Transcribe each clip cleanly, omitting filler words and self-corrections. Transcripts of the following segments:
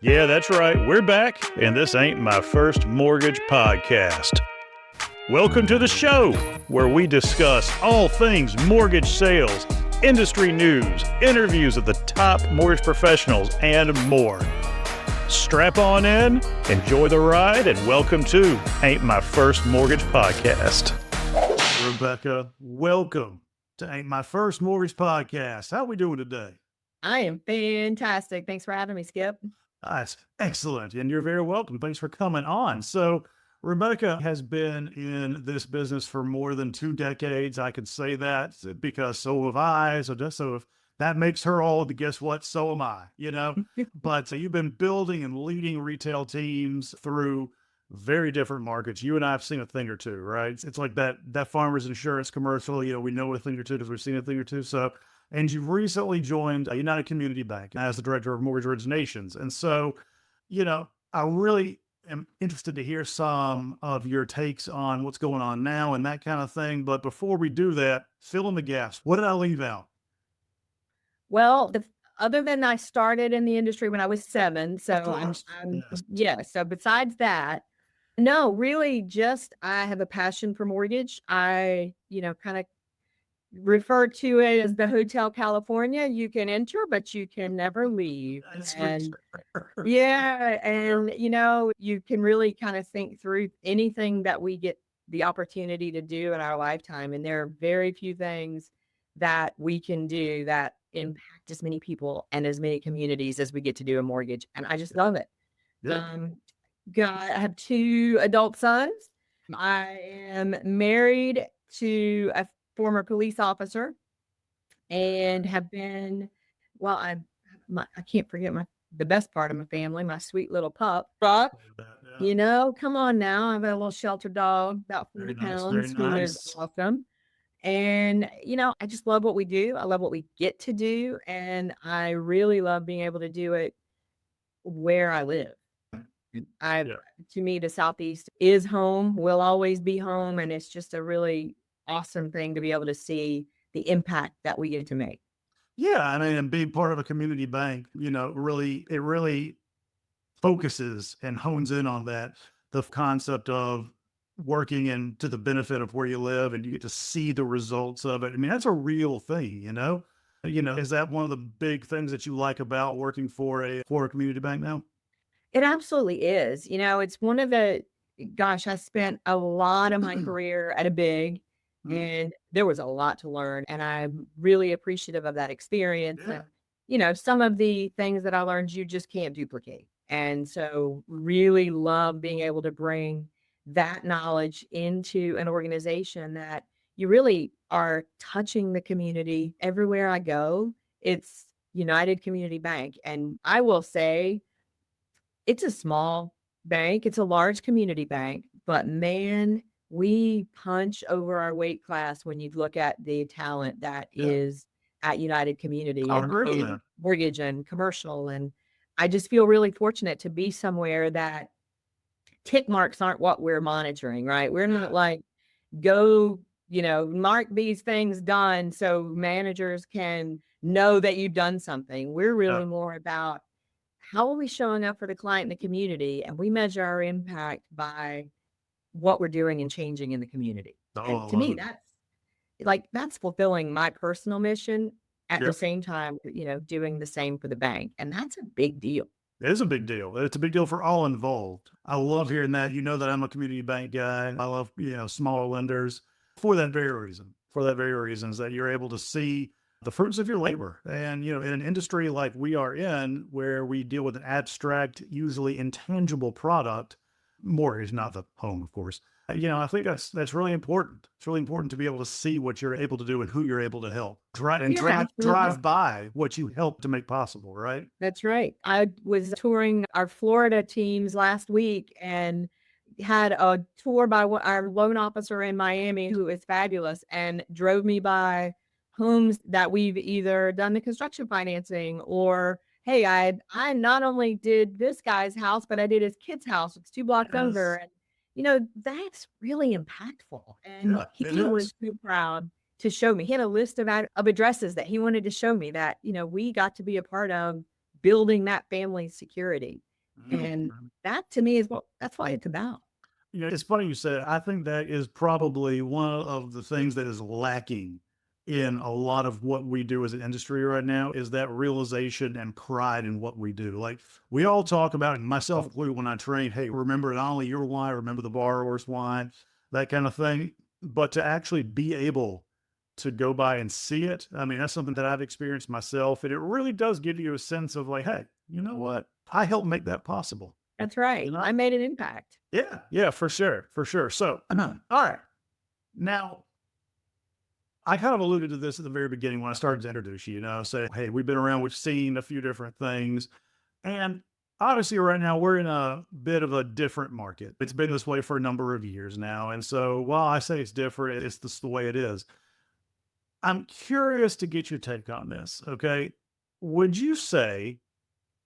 Yeah, that's right. We're back, and this ain't my first mortgage podcast. Welcome to the show, where we discuss all things mortgage sales, industry news, interviews of the top mortgage professionals, and more. Strap on in, enjoy the ride, and welcome to Ain't My First Mortgage Podcast. Rebecca, welcome to Ain't My First Mortgage Podcast. How are we doing today? I am fantastic. Thanks for having me, Skip. That's excellent. And you're very welcome. Thanks for coming on. So, Rebecca has been in this business for more than 2 decades. I could say that because so have I. So if that makes her old, guess what? So am I, But you've been building and leading retail teams through very different markets. You and I have seen a thing or two, right? It's like that farmer's insurance commercial. We know a thing or two because we've seen a thing or two. And you recently joined a United Community Bank as the Director of Mortgage Originations. And so, I really am interested to hear some of your takes on what's going on now and that kind of thing. But before we do that, fill in the gaps. What did I leave out? Well, other than I started in the industry when I was 7, so Yes. So besides that, no, really, just I have a passion for mortgage. I, kind of refer to it as the Hotel California. You can enter, but you can never leave. That's And for yeah, and you can really kind of think through anything that we get the opportunity to do in our lifetime. And there are very few things that we can do that impact as many people and as many communities as we get to do a mortgage. And I just love it. Yeah. I have 2 adult sons. I am married to a former police officer and have been, well, I can't forget the best part of my family, my sweet little pup, Rock. Come on now. I have a little shelter dog, about 40 pounds, who is awesome. And, I just love what we do. I love what we get to do. And I really love being able to do it where I live. To me, the Southeast is home, will always be home. And it's just a really awesome thing to be able to see the impact that we get to make. Yeah, I mean, and being part of a community bank, it really focuses and hones in on that, the concept of working and to the benefit of where you live, and you get to see the results of it. I mean, that's a real thing, Is that one of the big things that you like about working for a community bank now? It absolutely is. It's one of the, gosh, I spent a lot of my career at a big, and there was a lot to learn. And I'm really appreciative of that experience. Yeah. And, some of the things that I learned, you just can't duplicate. And so really love being able to bring that knowledge into an organization that you really are touching the community everywhere I go. It's United Community Bank. And I will say, it's a small bank. It's a large community bank, but man, we punch over our weight class when you look at the talent that is at United Community and mortgage and commercial. And I just feel really fortunate to be somewhere that tick marks aren't what we're monitoring, right? We're not like, go, mark these things done so managers can know that you've done something. We're really more about, how are we showing up for the client in the community? And we measure our impact by what we're doing and changing in the community. And to me, that's fulfilling my personal mission at the same time, doing the same for the bank. And that's a big deal. It is a big deal. It's a big deal for all involved. I love hearing that. That I'm a community bank guy. I love, smaller lenders for that very reason. For that very reason is that you're able to see the fruits of your labor. And, in an industry like we are in, where we deal with an abstract, usually intangible product, mortgage, not the home, of course. I think that's really important. It's really important to be able to see what you're able to do and who you're able to help. Drive by what you help to make possible, right? That's right. I was touring our Florida teams last week and had a tour by our loan officer in Miami, who is fabulous, and drove me by homes that we've either done the construction financing or, hey, I not only did this guy's house, but I did his kid's house. It's 2 blocks over. And, that's really impactful. And he was so proud to show me. He had a list of addresses that he wanted to show me that, we got to be a part of building that family security. And Mhm. that to me is what that's why it's about. It's funny you said. I think that is probably one of the things that is lacking in a lot of what we do as an industry right now is that realization and pride in what we do. Like we all talk about, and myself included, when I train, hey, remember not only your why, remember the borrower's why, that kind of thing. But to actually be able to go by and see it, I mean, that's something that I've experienced myself. And it really does give you a sense of like, hey, you know what? I helped make that possible. That's You right. know? I made an impact. Yeah, yeah, for sure, for sure. So, all right. Now, I kind of alluded to this at the very beginning when I started to introduce you, say, hey, we've been around, we've seen a few different things. And obviously, right now, we're in a bit of a different market. It's been this way for a number of years now. And so, while I say it's different, it's just the way it is. I'm curious to get your take on this. Okay. Would you say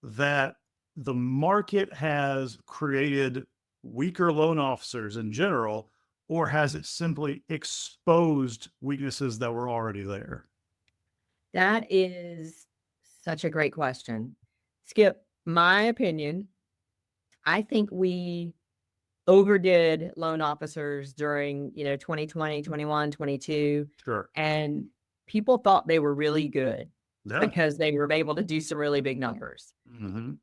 that the market has created weaker loan officers in general, or has it simply exposed weaknesses that were already there? That is such a great question. Skip, my opinion, I think we overdid loan officers during, 2020, 21, 22, Sure. and people thought they were really good Yeah. because they were able to do some really big numbers. Hmm.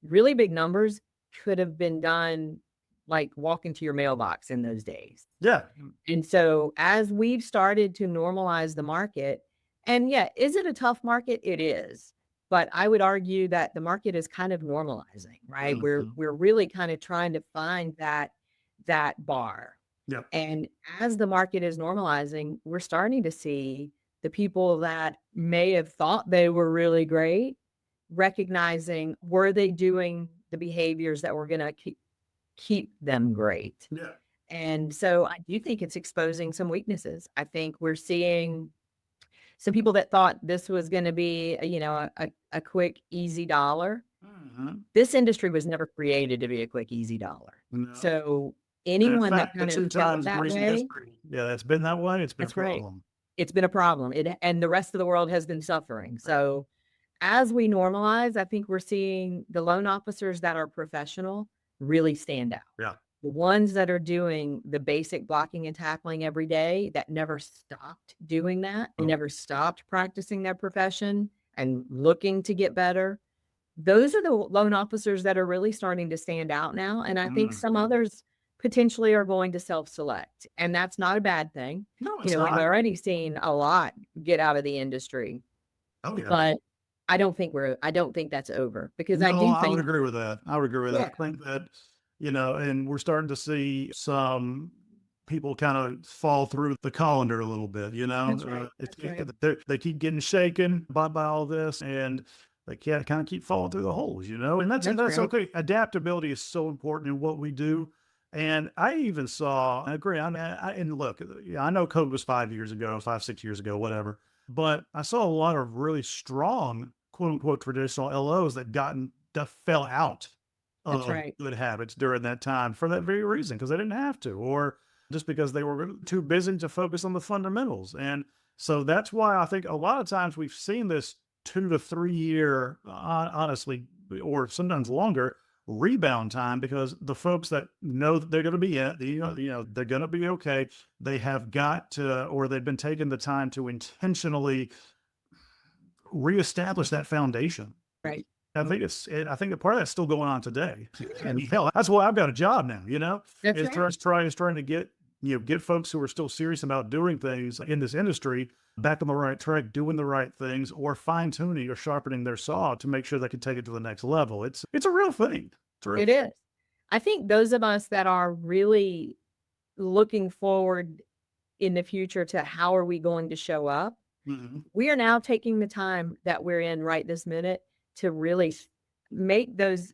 Really big numbers could have been done like walking to your mailbox in those days. Yeah. And so as we've started to normalize the market, and yeah, is it a tough market? It is. But I would argue that the market is kind of normalizing, right? We're Hmm. we're really kind of trying to find that bar. Yeah. And as the market is normalizing, we're starting to see the people that may have thought they were really great recognizing were they doing the behaviors that were going to keep them great. Yeah. And so I do think it's exposing some weaknesses. I think we're seeing some people that thought this was going to be, a quick, easy dollar. Hmm. This industry was never created to be a quick, easy dollar. No. So And in anyone that fact, the kind of two felt times in that recent way, history, yeah, that's been that way. It's been a that's right. problem. It's been a problem. And the rest of the world has been suffering. So as we normalize, I think we're seeing the loan officers that are professional really stand out. Yeah. The ones that are doing the basic blocking and tackling every day that never stopped doing that and Oh. never stopped practicing their profession and looking to get better. Those are the loan officers that are really starting to stand out now. And I think some Mhm. others potentially are going to self-select. And that's not a bad thing. No, it's We've not. already seen a lot get out of the industry, Oh, yeah. but I don't think that's over because I No, do I would think agree with that. I would agree with yeah, that. I think that, and we're starting to see some people kind of fall through the colander a little bit, that's right. That's right. they keep getting shaken by all this, and they can't kind of keep falling through the holes, and That's that's right. okay. Adaptability is so important in what we do. And I even saw, I agree. And look, yeah, I know code was 5 years ago, 5, 6 years ago, whatever. But I saw a lot of really strong, quote unquote, traditional LOs that fell out That's of right. good habits during that time for that very reason, because they didn't have to, or just because they were too busy to focus on the fundamentals. And so that's why I think a lot of times we've seen this 2 to 3 year, honestly, or sometimes longer rebound time, because the folks that know that they're going to be they're going to be okay. They have got to, or they've been taking the time to intentionally reestablish that foundation. Right. I think that part of that's still going on today. And hell, that's why I've got a job now, That's right. is trying to get folks who are still serious about doing things in this industry back on the right track, doing the right things, or fine tuning or sharpening their saw to make sure they can take it to the next level. It's a real thing. It's a real It is. I think those of us that are really looking forward in the future to how are we going to show up, Mhm. we are now taking the time that we're in right this minute to really make those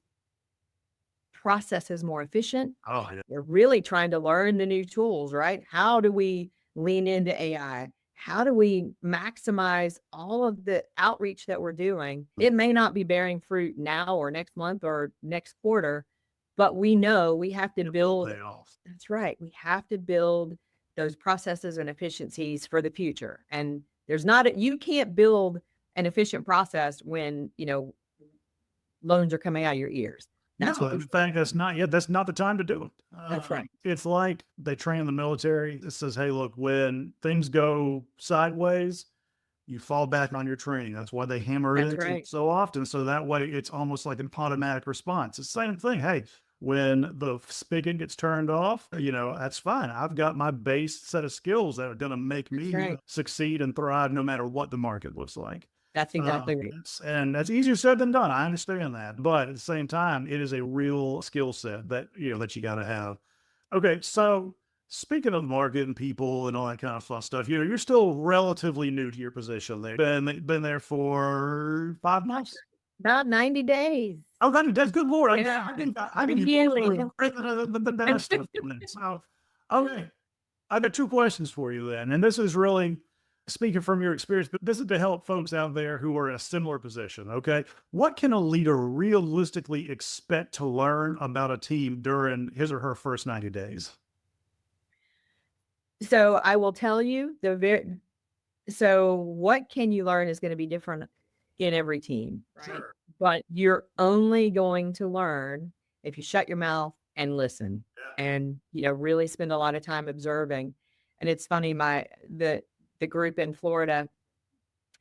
processes more efficient. Oh yeah. We're really trying to learn the new tools, right? How do we lean into AI? How do we maximize all of the outreach that we're doing? It may not be bearing fruit now or next month or next quarter, but we know we have to It will build. pay off. That's right. We have to build those processes and efficiencies for the future. And you can't build an efficient process when, loans are coming out of your ears. No, That's what in we fact, that's not the time to do it. That's right. It's like they train in the military. It says, hey, look, when things go sideways, you fall back on your training. That's why they hammer it That's into right. so often. So that way it's almost like an automatic response. It's the same thing. Hey, when the spigot gets turned off, that's fine. I've got my base set of skills that are going to make That's me right. succeed and thrive no matter what the market looks like. That's exactly right. And that's easier said than done. I understand that, but at the same time, it is a real skill set that that you got to have. Okay, so speaking of market and people and all that kind of fun stuff, you're still relatively new to your position. There, been there for 5 months. About 90 days. Oh, that's good Lord! Yeah. I didn't Beginning. the best stuff. So, okay, I've got two questions for you then, and this is really speaking from your experience, but this is to help folks out there who are in a similar position. Okay, what can a leader realistically expect to learn about a team during his or her first 90 days? So I will tell you so what can you learn is going to be different in every team, right? Sure. But you're only going to learn if you shut your mouth and listen Yeah. and, really spend a lot of time observing. And it's funny, the group in Florida,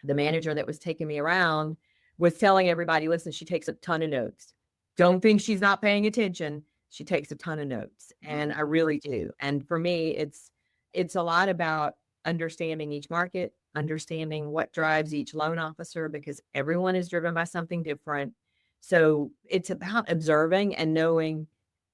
the manager that was taking me around was telling everybody, listen, she takes a ton of notes. Don't think she's not paying attention. She takes a ton of notes. And I really do. And for me, it's a lot about understanding each market, understanding what drives each loan officer because everyone is driven by something different. So it's about observing and knowing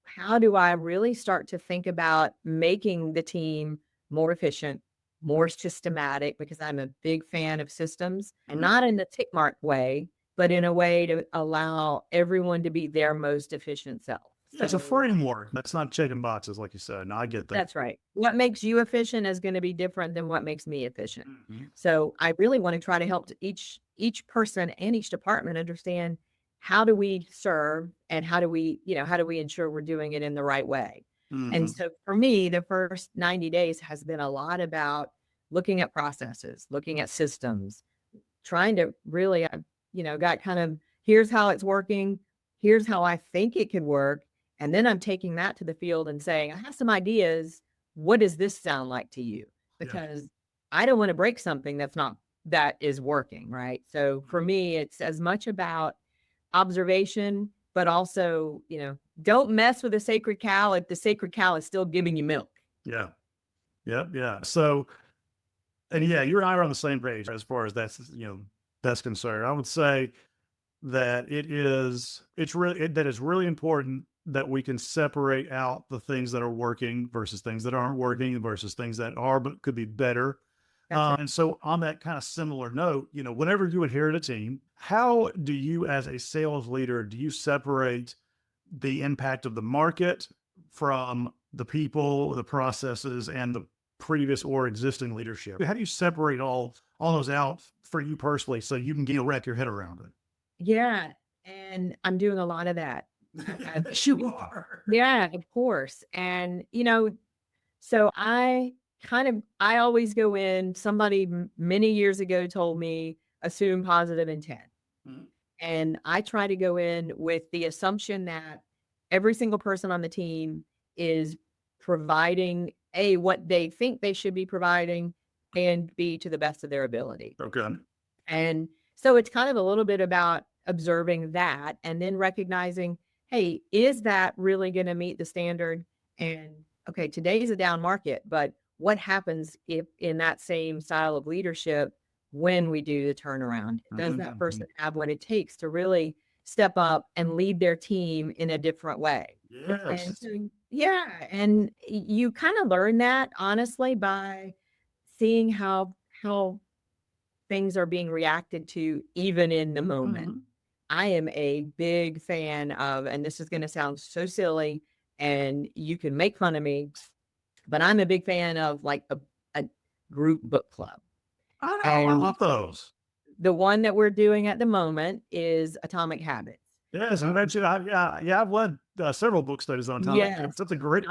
how do I really start to think about making the team more efficient, more systematic, because I'm a big fan of systems and Mhm. not in the tick mark way, but in a way to allow everyone to be their most efficient self. Yeah, it's a So framework. That's not checking boxes, like you said. No, I get that. that's right. What makes you efficient is going to be different than what makes me efficient. Mhm. So I really want to try to help each person and each department understand how do we serve and how do we ensure we're doing it in the right way. And Mhm. so for me, the first 90 days has been a lot about looking at processes, looking at systems, trying to really, got kind of here's how it's working, here's how I think it could work. And then I'm taking that to the field and saying, I have some ideas. What does this sound like to you? Yeah. Because I don't want to break something that is working. Right. So for Mhm. me, it's as much about observation, but also, don't mess with the sacred cow if the sacred cow is still giving you milk. Yeah. Yeah. Yeah. So, and yeah, you and I are on the same page as far as that's concerned. I would say that that is really important that we can separate out the things that are working versus things that aren't working versus things that are but could be better. That's right. And so, on that kind of similar note, whenever you inherit a team, how do you, as a sales leader, do you separate the impact of the market from the people, the processes, and the previous or existing leadership? How do you separate all those out for you personally so you can wrap your head around it? Yeah. And I'm doing a lot of that. Yes, you are. Yeah, of course. And, so I always go in, somebody many years ago told me, assume positive intent. Mhm. And I try to go in with the assumption that every single person on the team is providing A, what they think they should be providing, and B, to the best of their ability. Okay. And so it's kind of a little bit about observing that and then recognizing, hey, is that really going to meet the standard? And okay, today's a down market, but what happens if in that same style of leadership when we do the turnaround? Does that Mhm. person have what it takes to really step up and lead their team in a different way? And Yes. so, yeah, and you kind of learn that honestly by seeing how things are being reacted to even in the moment. Mhm. I am a big fan of, and this is going to sound so silly and you can make fun of me, but I'm a big fan of like a group book club. I know. I And love those. the one that we're doing at the moment is Atomic Habits. Yes, I mentioned. Yeah, I've led several book studies on atomic Yes. habits. That's a great.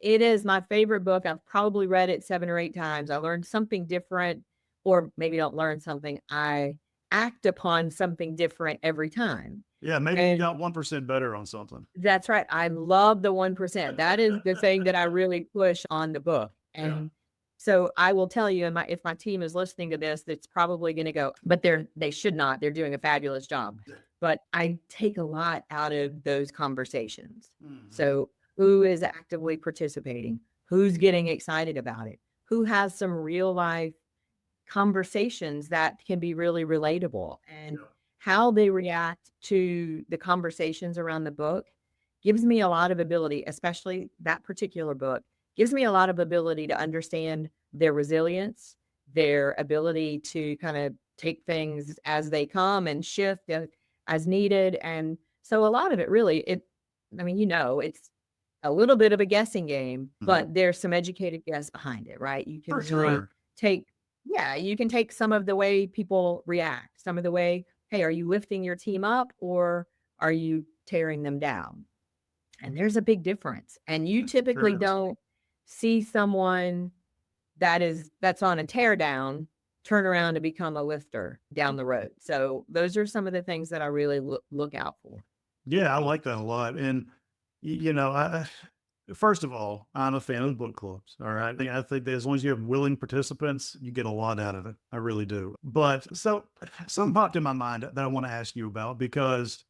It is my favorite book. I've probably read it 7 or 8 times. I learned something different, or maybe don't learn something. I act upon something different every time. Yeah, maybe you And got 1% better on something. that's right. I love the 1%. That is the thing that I really push on the book. Yeah. And so I will tell you, and if my team is listening to this, that's probably going to go, but they should not. They're doing a fabulous job. But I take a lot out of those conversations. Mhm. So who is actively participating? Who's getting excited about it? Who has some real life conversations that can be really relatable, and Yeah. how they react to the conversations around the book gives me a lot of ability, especially that particular book gives me a lot of ability to understand their resilience, their ability to kind of take things as they come and shift as needed. And so a lot of it really, I mean, it's a little bit of a guessing game, Mhm. but there's some educated guess behind it, right? You can For really sure. take yeah, you can take some of the way people react, some of the way, "Hey, are you lifting your team up or are you tearing them down?" And there's a big difference. And you There typically is. don't see someone that's on a tear down turn around to become a lifter down the road. So those are some of the things that I really look out for. Yeah, I like that a lot. And first of all, I'm a fan of book clubs. All right. I think that as long as you have willing participants, you get a lot out of it. I really do. But so something popped in my mind that I want to ask you about because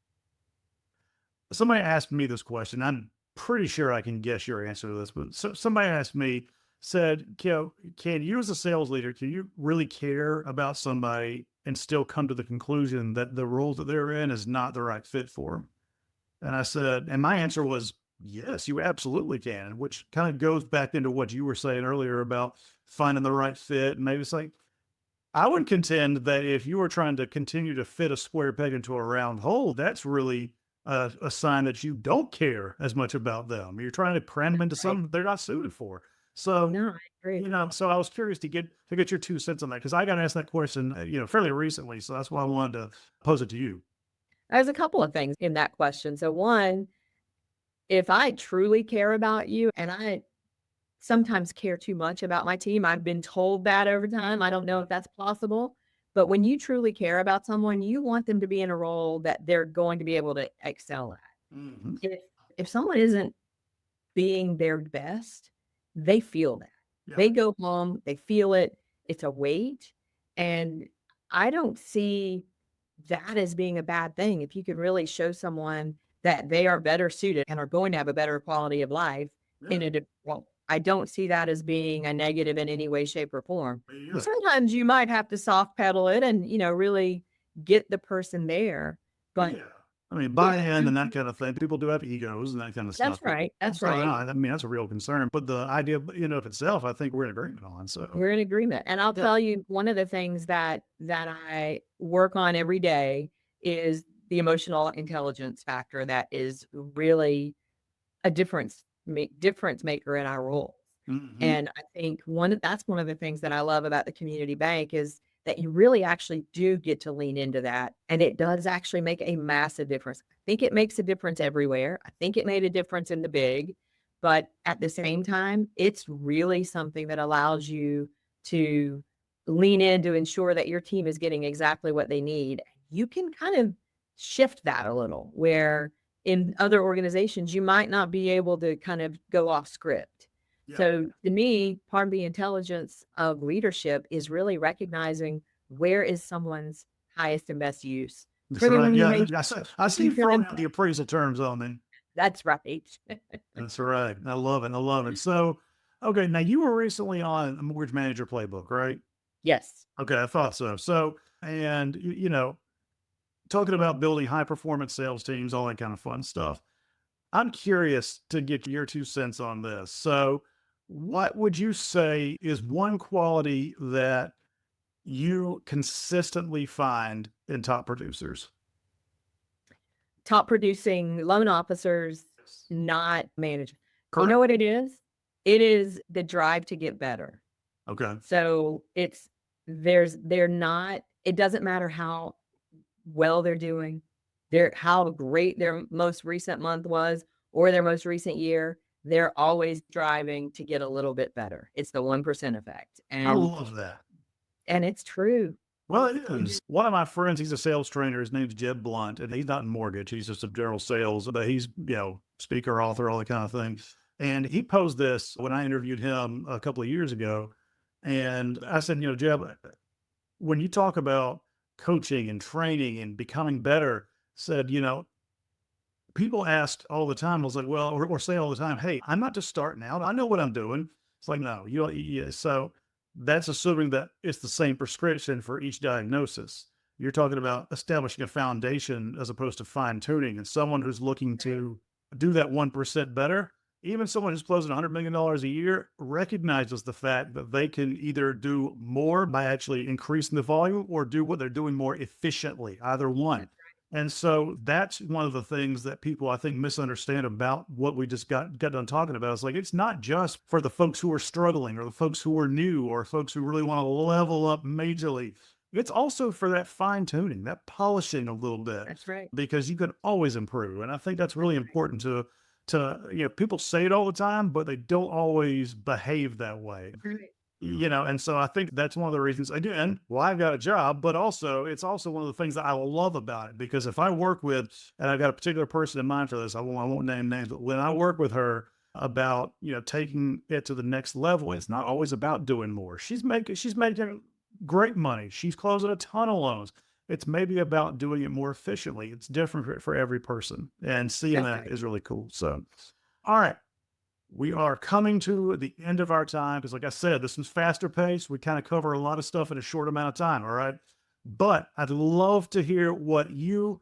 somebody asked me this question. I'm pretty sure I can guess your answer to this, but somebody asked me, said, can you as a sales leader, can you really care about somebody and still come to the conclusion that the role that they're in is not the right fit for them? And I said, and my answer was, yes, you absolutely can, which kind of goes back into what you were saying earlier about finding the right fit. And maybe it's like, I would contend that if you were trying to continue to fit a square peg into a round hole, that's really a sign that you don't care as much about them. You're trying to cram them into Right. something they're not suited for. So, No, I agree. so I was curious to get your 2 cents on that because I got asked that question, fairly recently. So that's why I wanted to pose it to you. There's a couple of things in that question. So one, if I truly care about you, and I sometimes care too much about my team. I've been told that over time. I don't know if that's possible, but when you truly care about someone, you want them to be in a role that they're going to be able to excel at. Mhm. If if someone isn't being their best, they feel that. Yeah. They go home, they feel it. It's a weight, and I don't see that as being a bad thing. If you could really show someone that they are better suited and are going to have a better quality of life Yeah. well, I don't see that as being a negative in any way, shape, or form. Me either. Sometimes you might have to soft pedal it and, really get the person there. But Yeah. I mean, yeah, buy-in and that kind of thing. People do have egos and that kind of stuff. that's right. That's So, no, right. I mean, that's a real concern. But the idea, of itself, I think we're in agreement on. So, We're in agreement. And I'll yeah. tell you, one of the things that I work on every day is the emotional intelligence factor that is really a difference maker in our role. Hmm. And I think that's one of the things that I love about the community bank is that you really actually do get to lean into that. And it does actually make a massive difference. I think it makes a difference everywhere. I think it made a difference in the big, but at the same time, it's really something that allows you to lean in to ensure that your team is getting exactly what they need. You can kind of shift that a little where in other organizations, you might not be able to kind of go off script. Yeah. So to me, part of the intelligence of leadership is really recognizing where is someone's highest and best use That's for the right. Yeah. organization. I see you For throwing them. out the appraisal terms on me. That's right. That's right. I love it. I love it. So, okay. Now, you were recently on a mortgage manager playbook, right? Yes. Okay. I thought so. So, and, talking about building high performance sales teams, all that kind of fun stuff. I'm curious to get your 2 cents on this. So, what would you say is one quality that you consistently find in top producers? Top producing loan officers, Yes. not management. You know Correct. what it is? It is the drive to get better. Okay. So they're not, it doesn't matter how well they're doing, how great their most recent month was or their most recent year, they're always driving to get a little bit better. It's the 1% effect. I And love that. it's true. Well, it is. One of my friends, he's a sales trainer. His name's Jeb Blunt, and he's not in mortgage. He's just a general sales, but he's, speaker, author, all that kind of thing. And he posed this when I interviewed him a couple of years ago. And I said, Jeb, when you talk about coaching and training and becoming better, said, people asked all the time, I was like, well, or say all the time, hey, I'm not just starting out. I know what I'm doing. It's like, no, so that's assuming that it's the same prescription for each diagnosis. You're talking about establishing a foundation as opposed to fine tuning. And someone who's looking to do that 1% better, even someone who's closing $100 million a year recognizes the fact that they can either do more by actually increasing the volume or do what they're doing more efficiently, either one. And so that's one of the things that people, I think, misunderstand about what we just got done talking about. It's like, it's not just for the folks who are struggling or the folks who are new or folks who really want to level up majorly. It's also for that fine tuning, that polishing a little bit. That's right. Because you can always improve. And I think that's really important to people say it all the time, but they don't always behave that way. Right. And so I think that's one of the reasons, again, well, I've got a job, but also it's also one of the things that I love about it, because if I work with, and I've got a particular person in mind for this, I won't name names, but when I work with her about, taking it to the next level, it's not always about doing more. She's making great money. She's closing a ton of loans. It's maybe about doing it more efficiently. It's different for every person, and seeing that is really cool. So, all right. We are coming to the end of our time because, like I said, this was faster paced. We kind of cover a lot of stuff in a short amount of time. All right. But I'd love to hear what you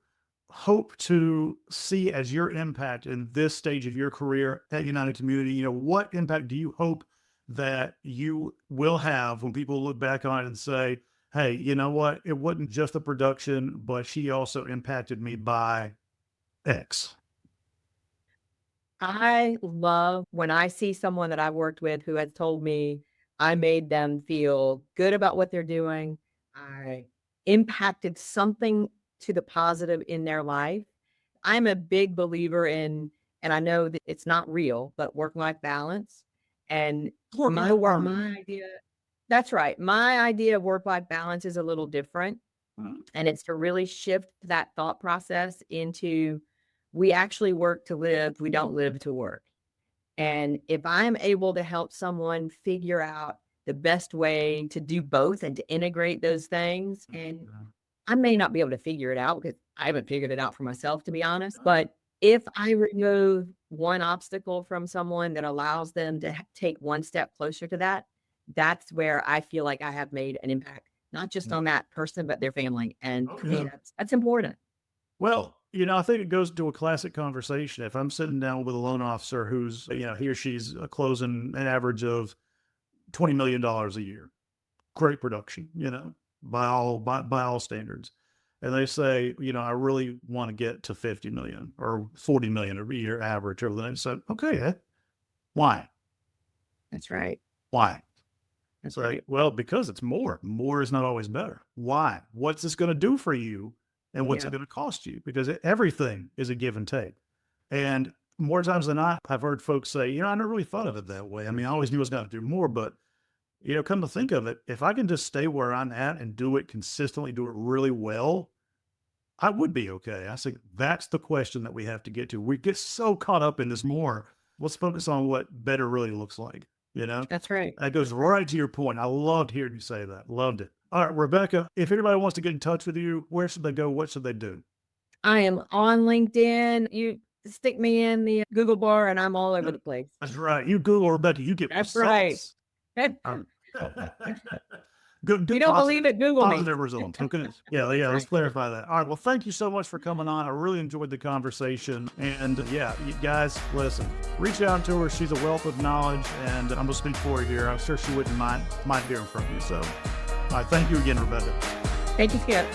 hope to see as your impact in this stage of your career at United Community. What impact do you hope that you will have when people look back on it and say, hey, you know what? It wasn't just the production, but she also impacted me by X. I love when I see someone that I've worked with who has told me I made them feel good about what they're doing. I impacted something to the positive in their life. I'm a big believer in, and I know that it's not real, but work-life balance. And my idea, that's right. My idea of work-life balance is a little different. And it's to really shift that thought process into, we actually work to live, we don't live to work. And if I'm able to help someone figure out the best way to do both and to integrate those things, and I may not be able to figure it out because I haven't figured it out for myself, to be honest, but if I remove one obstacle from someone that allows them to take one step closer to that, that's where I feel like I have made an impact, not just on that person, but their family. And to me, that's important. Well, I think it goes to a classic conversation. If I'm sitting down with a loan officer who's, he or she's closing an average of $20 million a year, great production, by all standards. And they say, I really want to get to 50 million or 40 million a year average over the next. So, okay, why? That's right. Why? That's right. right. Well, because it's more. More is not always better. Why? What's this going to do for you? And what's it going to cost you? Because everything is a give and take. And more times than not, I've heard folks say, I never really thought of it that way. I mean, I always knew I was going to do more, but, come to think of it, if I can just stay where I'm at and do it consistently, do it really well, I would be okay. I think that's the question that we have to get to. We get so caught up in this more. Let's focus on what better really looks like, That's right. That goes right to your point. I loved hearing you say that. Loved it. All right, Rebecca, if anybody wants to get in touch with you, where should they go? What should they do? I am on LinkedIn. You stick me in the Google bar and I'm all over the place. That's right. You Google Rebecca, you get That's results. right. Good. You don't believe it, Google me. Positive results. Okay. Yeah. Let's clarify that. All right. Well, thank you so much for coming on. I really enjoyed the conversation. And you guys, listen, reach out to her. She's a wealth of knowledge, and I'm gonna speak for her here. I'm sure she wouldn't mind hearing from you. So, all right. Thank you again, Rebecca. Thank you, Skip.